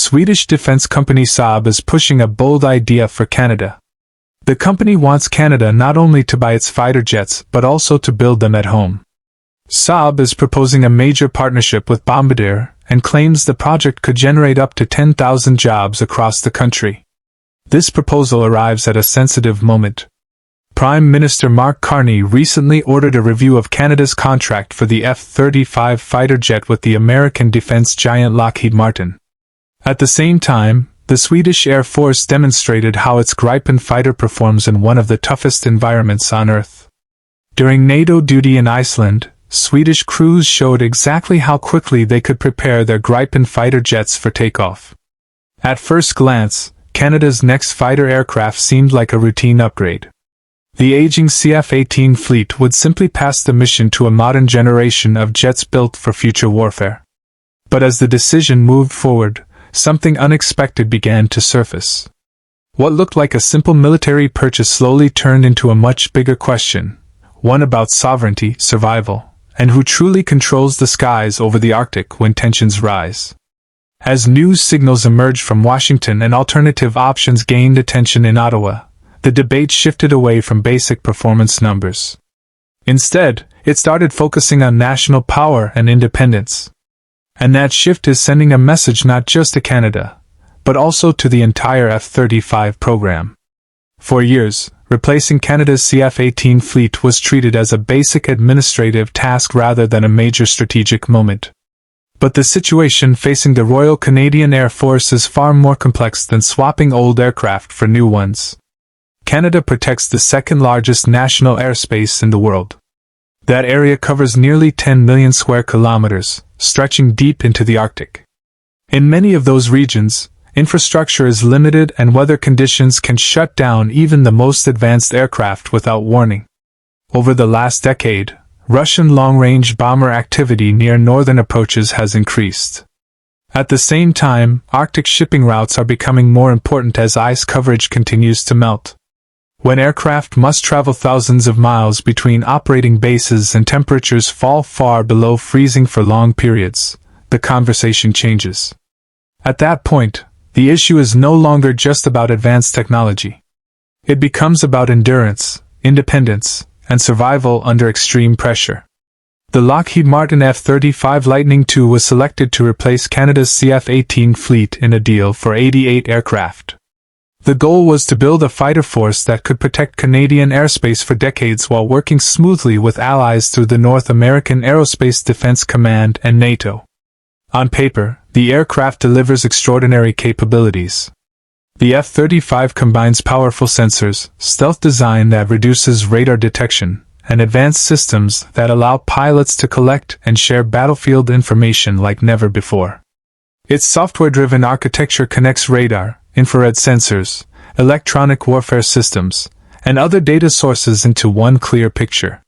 Swedish defense company Saab is pushing a bold idea for Canada. The company wants Canada not only to buy its fighter jets but also to build them at home. Saab is proposing a major partnership with Bombardier and claims the project could generate up to 10,000 jobs across the country. This proposal arrives at a sensitive moment. Prime Minister Mark Carney recently ordered a review of Canada's contract for the F-35 fighter jet with the American defense giant Lockheed Martin. At the same time, the Swedish Air Force demonstrated how its Gripen fighter performs in one of the toughest environments on Earth. During NATO duty in Iceland, Swedish crews showed exactly how quickly they could prepare their Gripen fighter jets for takeoff. At first glance, Canada's next fighter aircraft seemed like a routine upgrade. The aging CF-18 fleet would simply pass the mission to a modern generation of jets built for future warfare. But as the decision moved forward, something unexpected began to surface. What looked like a simple military purchase slowly turned into a much bigger question, one about sovereignty, survival, and who truly controls the skies over the Arctic when tensions rise. As news signals emerged from Washington and alternative options gained attention in Ottawa, the debate shifted away from basic performance numbers. Instead, it started focusing on national power and independence. And that shift is sending a message not just to Canada, but also to the entire F-35 program. For years, replacing Canada's CF-18 fleet was treated as a basic administrative task rather than a major strategic moment. But the situation facing the Royal Canadian Air Force is far more complex than swapping old aircraft for new ones. Canada protects the second-largest national airspace in the world. That area covers nearly 10 million square kilometers, stretching deep into the Arctic. In many of those regions, infrastructure is limited and weather conditions can shut down even the most advanced aircraft without warning. Over the last decade, Russian long-range bomber activity near northern approaches has increased. At the same time, Arctic shipping routes are becoming more important as ice coverage continues to melt. When aircraft must travel thousands of miles between operating bases and temperatures fall far below freezing for long periods, the conversation changes. At that point, the issue is no longer just about advanced technology. It becomes about endurance, independence, and survival under extreme pressure. The Lockheed Martin F-35 Lightning II was selected to replace Canada's CF-18 fleet in a deal for 88 aircraft. The goal was to build a fighter force that could protect Canadian airspace for decades while working smoothly with allies through the North American Aerospace Defense Command and NATO. On paper, the aircraft delivers extraordinary capabilities. The F-35 combines powerful sensors, stealth design that reduces radar detection, and advanced systems that allow pilots to collect and share battlefield information like never before. Its software-driven architecture connects radar, infrared sensors, electronic warfare systems, and other data sources into one clear picture.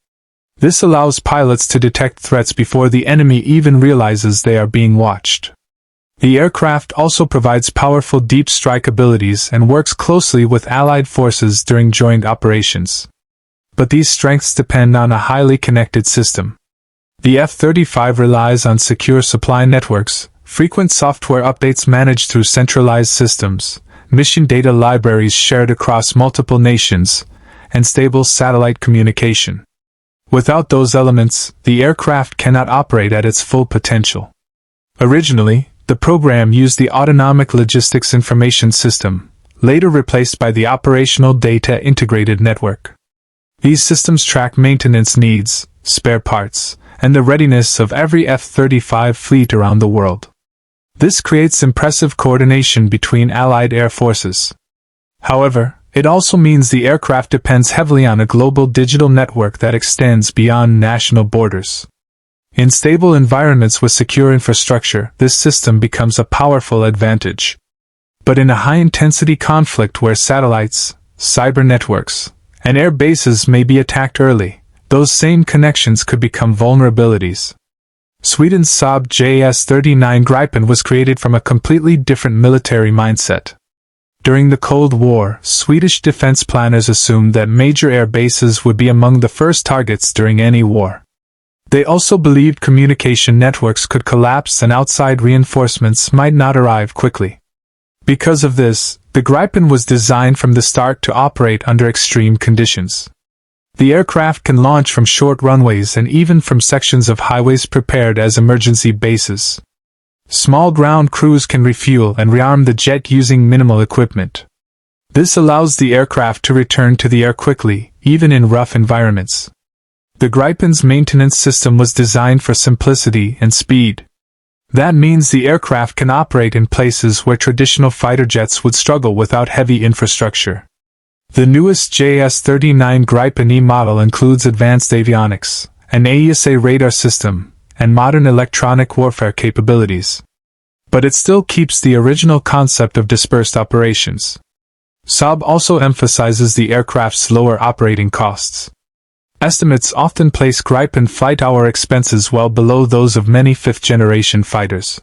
This allows pilots to detect threats before the enemy even realizes they are being watched. The aircraft also provides powerful deep strike abilities and works closely with Allied forces during joint operations. But these strengths depend on a highly connected system. The F-35 relies on secure supply networks, frequent software updates managed through centralized systems, mission data libraries shared across multiple nations, and stable satellite communication. Without those elements, the aircraft cannot operate at its full potential. Originally, the program used the Autonomic Logistics Information System, later replaced by the Operational Data Integrated Network. These systems track maintenance needs, spare parts, and the readiness of every F-35 fleet around the world. This creates impressive coordination between Allied air forces. However, it also means the aircraft depends heavily on a global digital network that extends beyond national borders. In stable environments with secure infrastructure, this system becomes a powerful advantage. But in a high-intensity conflict where satellites, cyber networks, and air bases may be attacked early, those same connections could become vulnerabilities. Sweden's Saab JS-39 Gripen was created from a completely different military mindset. During the Cold War, Swedish defense planners assumed that major air bases would be among the first targets during any war. They also believed communication networks could collapse and outside reinforcements might not arrive quickly. Because of this, the Gripen was designed from the start to operate under extreme conditions. The aircraft can launch from short runways and even from sections of highways prepared as emergency bases. Small ground crews can refuel and rearm the jet using minimal equipment. This allows the aircraft to return to the air quickly, even in rough environments. The Gripen's maintenance system was designed for simplicity and speed. That means the aircraft can operate in places where traditional fighter jets would struggle without heavy infrastructure. The newest JS-39 Gripen E model includes advanced avionics, an AESA radar system, and modern electronic warfare capabilities. But it still keeps the original concept of dispersed operations. Saab also emphasizes the aircraft's lower operating costs. Estimates often place Gripen flight hour expenses well below those of many fifth-generation fighters.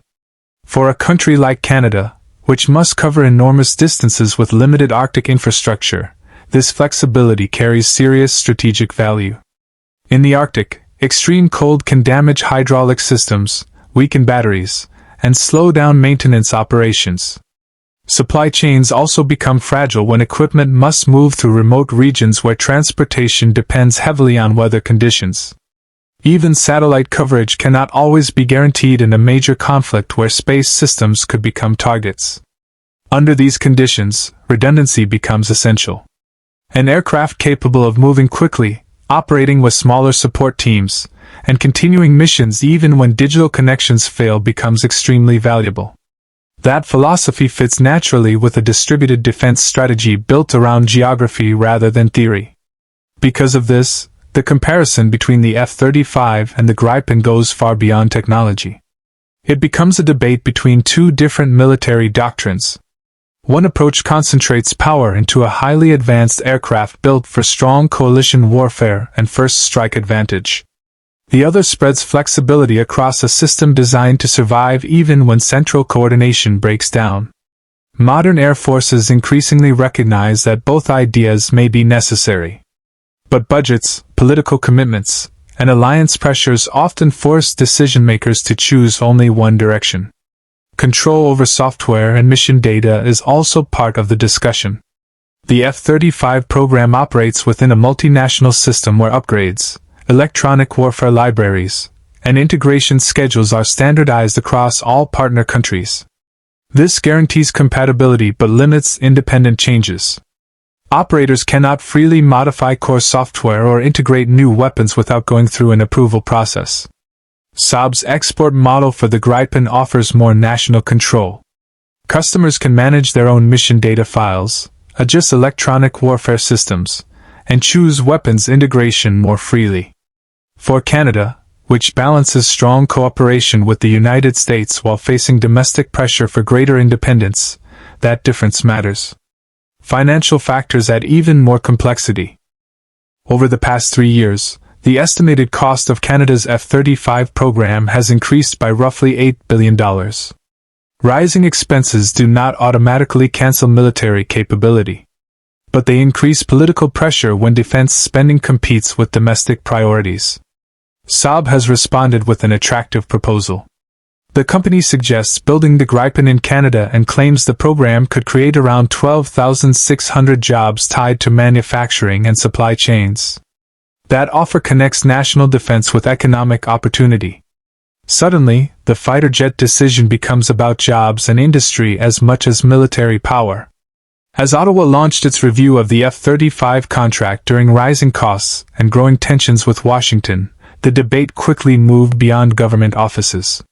For a country like Canada, which must cover enormous distances with limited Arctic infrastructure, this flexibility carries serious strategic value. In the Arctic, extreme cold can damage hydraulic systems, weaken batteries, and slow down maintenance operations. Supply chains also become fragile when equipment must move through remote regions where transportation depends heavily on weather conditions. Even satellite coverage cannot always be guaranteed in a major conflict where space systems could become targets. Under these conditions, redundancy becomes essential. An aircraft capable of moving quickly, operating with smaller support teams, and continuing missions even when digital connections fail becomes extremely valuable. That philosophy fits naturally with a distributed defense strategy built around geography rather than theory. Because of this, the comparison between the F-35 and the Gripen goes far beyond technology. It becomes a debate between two different military doctrines. One approach concentrates power into a highly advanced aircraft built for strong coalition warfare and first strike advantage. The other spreads flexibility across a system designed to survive even when central coordination breaks down. Modern air forces increasingly recognize that both ideas may be necessary. But budgets, political commitments, and alliance pressures often force decision-makers to choose only one direction. Control over software and mission data is also part of the discussion. The F-35 program operates within a multinational system where upgrades, electronic warfare libraries, and integration schedules are standardized across all partner countries. This guarantees compatibility but limits independent changes. Operators cannot freely modify core software or integrate new weapons without going through an approval process. Saab's export model for the Gripen offers more national control. Customers can manage their own mission data files, adjust electronic warfare systems, and choose weapons integration more freely. For Canada, which balances strong cooperation with the United States while facing domestic pressure for greater independence, that difference matters. Financial factors add even more complexity. Over the past 3 years, the estimated cost of Canada's F-35 program has increased by roughly $8 billion. Rising expenses do not automatically cancel military capability. But they increase political pressure when defense spending competes with domestic priorities. Saab has responded with an attractive proposal. The company suggests building the Gripen in Canada and claims the program could create around 12,600 jobs tied to manufacturing and supply chains. That offer connects national defense with economic opportunity. Suddenly, the fighter jet decision becomes about jobs and industry as much as military power. As Ottawa launched its review of the F-35 contract during rising costs and growing tensions with Washington, the debate quickly moved beyond government offices.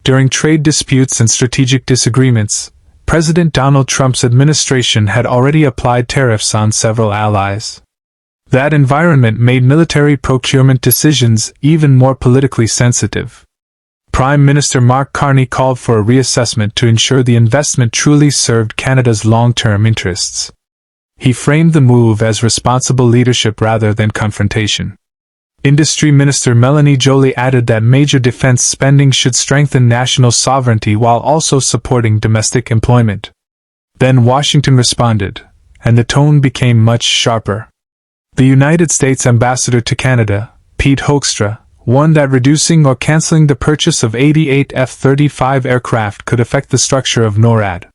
During trade disputes and strategic disagreements, President Donald Trump's administration had already applied tariffs on several allies. That environment made military procurement decisions even more politically sensitive. Prime Minister Mark Carney called for a reassessment to ensure the investment truly served Canada's long-term interests. He framed the move as responsible leadership rather than confrontation. Industry Minister Melanie Joly added that major defense spending should strengthen national sovereignty while also supporting domestic employment. Then Washington responded, and the tone became much sharper. The United States Ambassador to Canada, Pete Hoekstra, warned that reducing or canceling the purchase of 88 F-35 aircraft could affect the structure of NORAD.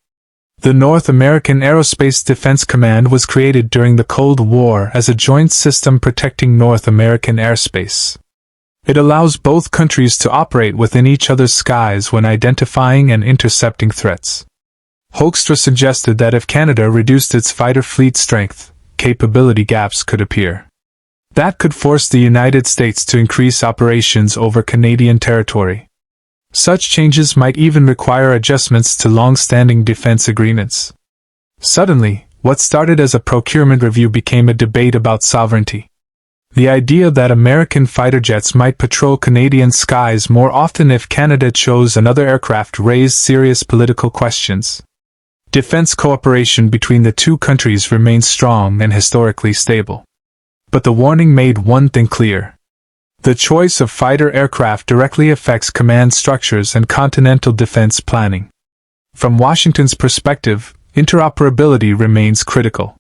The North American Aerospace Defense Command was created during the Cold War as a joint system protecting North American airspace. It allows both countries to operate within each other's skies when identifying and intercepting threats. Hoekstra suggested that if Canada reduced its fighter fleet strength, capability gaps could appear. That could force the United States to increase operations over Canadian territory. Such changes might even require adjustments to long-standing defense agreements. Suddenly, what started as a procurement review became a debate about sovereignty. The idea that American fighter jets might patrol Canadian skies more often if Canada chose another aircraft raised serious political questions. Defense cooperation between the two countries remains strong and historically stable. But the warning made one thing clear. The choice of fighter aircraft directly affects command structures and continental defense planning. From Washington's perspective, interoperability remains critical.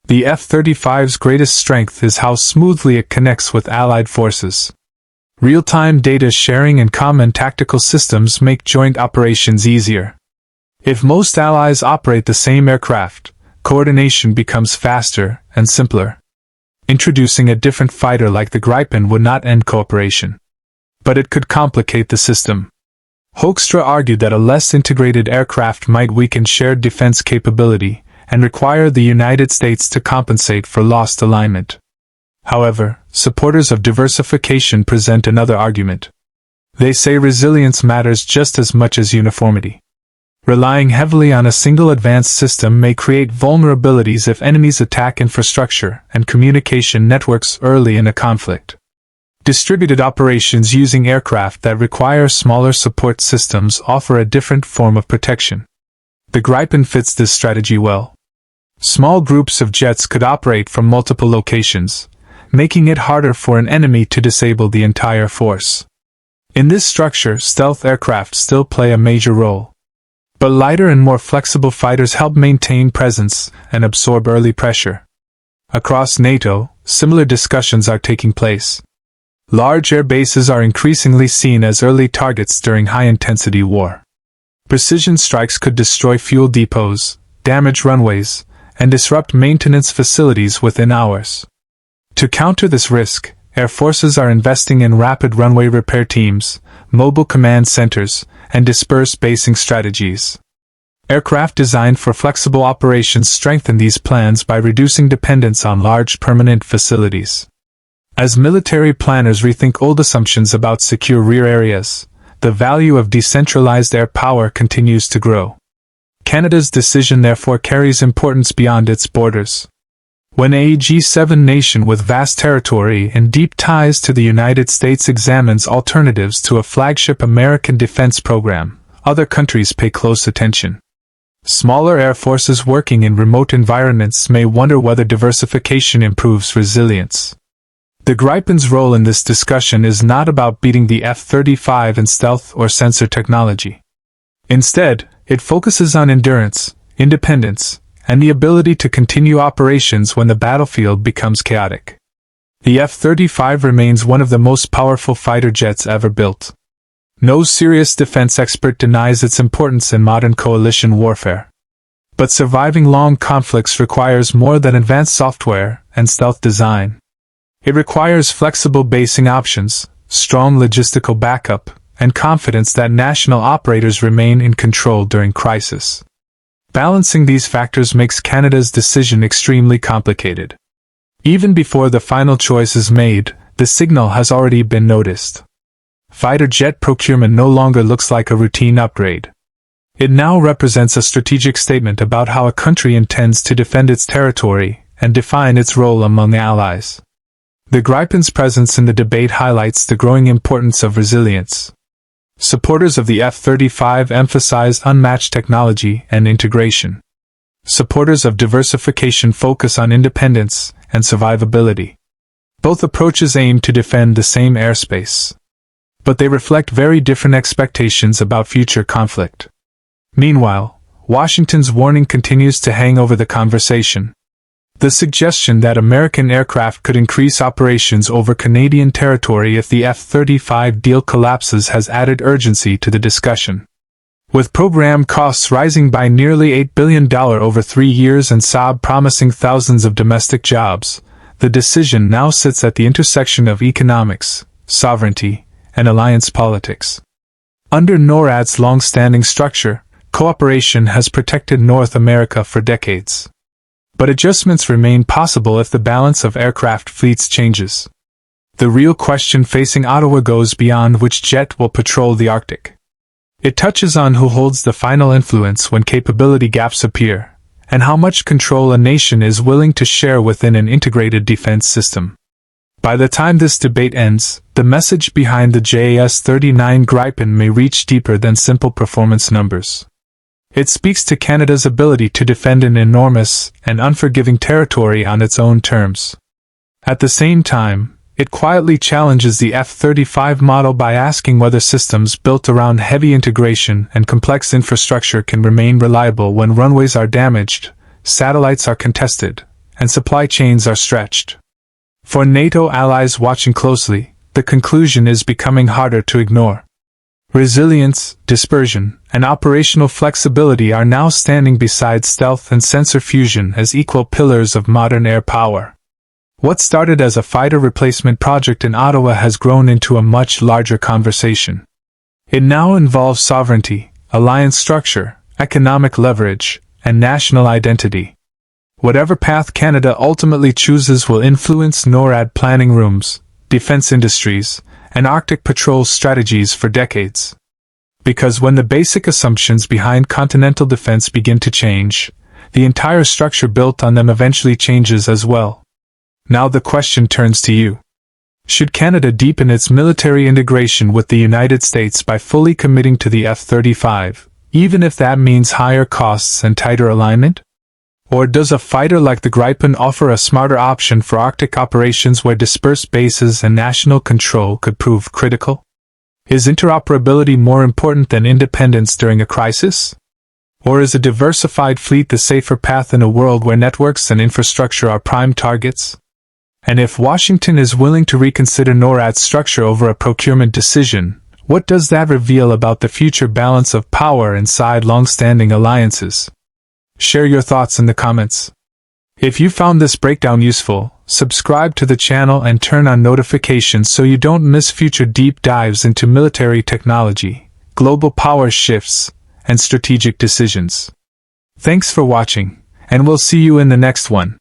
The F-35's greatest strength is how smoothly it connects with Allied forces. Real-time data sharing and common tactical systems make joint operations easier. If most allies operate the same aircraft, coordination becomes faster and simpler. Introducing a different fighter like the Gripen would not end cooperation. But it could complicate the system. Hoekstra argued that a less integrated aircraft might weaken shared defense capability and require the United States to compensate for lost alignment. However, supporters of diversification present another argument. They say resilience matters just as much as uniformity. Relying heavily on a single advanced system may create vulnerabilities if enemies attack infrastructure and communication networks early in a conflict. Distributed operations using aircraft that require smaller support systems offer a different form of protection. The Gripen fits this strategy well. Small groups of jets could operate from multiple locations, making it harder for an enemy to disable the entire force. In this structure, stealth aircraft still play a major role. But lighter and more flexible fighters help maintain presence and absorb early pressure. Across NATO, similar discussions are taking place. Large air bases are increasingly seen as early targets during high-intensity war. Precision strikes could destroy fuel depots, damage runways, and disrupt maintenance facilities within hours. To counter this risk, air forces are investing in rapid runway repair teams, mobile command centers, and dispersed basing strategies. Aircraft designed for flexible operations strengthen these plans by reducing dependence on large permanent facilities. As military planners rethink old assumptions about secure rear areas, the value of decentralized air power continues to grow. Canada's decision therefore carries importance beyond its borders. When a G7 nation with vast territory and deep ties to the United States examines alternatives to a flagship American defense program, other countries pay close attention. Smaller air forces working in remote environments may wonder whether diversification improves resilience. The Gripen's role in this discussion is not about beating the F-35 in stealth or sensor technology. Instead, it focuses on endurance, independence, and the ability to continue operations when the battlefield becomes chaotic. The F-35 remains one of the most powerful fighter jets ever built. No serious defense expert denies its importance in modern coalition warfare. But surviving long conflicts requires more than advanced software and stealth design. It requires flexible basing options, strong logistical backup, and confidence that national operators remain in control during crisis. Balancing these factors makes Canada's decision extremely complicated. Even before the final choice is made, the signal has already been noticed. Fighter jet procurement no longer looks like a routine upgrade. It now represents a strategic statement about how a country intends to defend its territory and define its role among allies. The Gripen's presence in the debate highlights the growing importance of resilience. Supporters of the F-35 emphasize unmatched technology and integration. Supporters of diversification focus on independence and survivability. Both approaches aim to defend the same airspace. But they reflect very different expectations about future conflict. Meanwhile, Washington's warning continues to hang over the conversation. The suggestion that American aircraft could increase operations over Canadian territory if the F-35 deal collapses has added urgency to the discussion. With program costs rising by nearly $8 billion over 3 years and Saab promising thousands of domestic jobs, the decision now sits at the intersection of economics, sovereignty, and alliance politics. Under NORAD's long-standing structure, cooperation has protected North America for decades. But adjustments remain possible if the balance of aircraft fleets changes. The real question facing Ottawa goes beyond which jet will patrol the Arctic. It touches on who holds the final influence when capability gaps appear, and how much control a nation is willing to share within an integrated defense system. By the time this debate ends, the message behind the F-39 Gripen may reach deeper than simple performance numbers. It speaks to Canada's ability to defend an enormous and unforgiving territory on its own terms. At the same time, it quietly challenges the F-35 model by asking whether systems built around heavy integration and complex infrastructure can remain reliable when runways are damaged, satellites are contested, and supply chains are stretched. For NATO allies watching closely, the conclusion is becoming harder to ignore. Resilience, dispersion, and operational flexibility are now standing beside stealth and sensor fusion as equal pillars of modern air power. What started as a fighter replacement project in Ottawa has grown into a much larger conversation. It now involves sovereignty, alliance structure, economic leverage, and national identity. Whatever path Canada ultimately chooses will influence NORAD planning rooms, defense industries, and Arctic patrol strategies for decades. Because when the basic assumptions behind continental defense begin to change, the entire structure built on them eventually changes as well. Now the question turns to you. Should Canada deepen its military integration with the United States by fully committing to the F-35, even if that means higher costs and tighter alignment? Or does a fighter like the Gripen offer a smarter option for Arctic operations where dispersed bases and national control could prove critical? Is interoperability more important than independence during a crisis? Or is a diversified fleet the safer path in a world where networks and infrastructure are prime targets? And if Washington is willing to reconsider NORAD's structure over a procurement decision, what does that reveal about the future balance of power inside long-standing alliances? Share your thoughts in the comments. If you found this breakdown useful, subscribe to the channel and turn on notifications so you don't miss future deep dives into military technology, global power shifts, and strategic decisions. Thanks for watching, and we'll see you in the next one.